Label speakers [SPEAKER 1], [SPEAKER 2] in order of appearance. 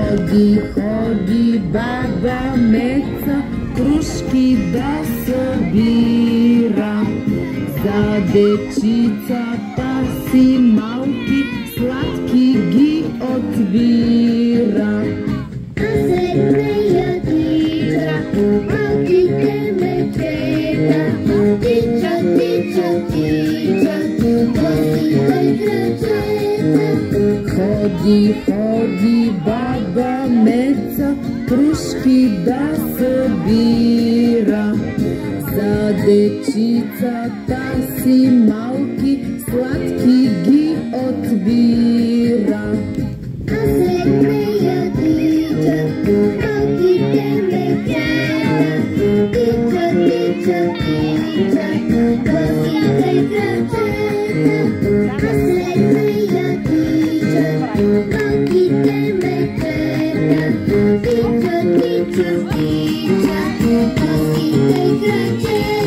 [SPEAKER 1] Ходи, ходи, баба Меца, крушки да събира. За дечицата си малки, сладки ги отбира.
[SPEAKER 2] А след нея тича малките мечета. Тича, тича, тича, босите крачета.
[SPEAKER 1] Ходи, ходи, баба Меца, крушки да събира. За дечицата си малки, сладки ги отбира.
[SPEAKER 2] А след нея тича малките мечета. Тича, тича, тича, босите крачета. А след нея тича малките мечета. Тича, тича, тича, босите крачета.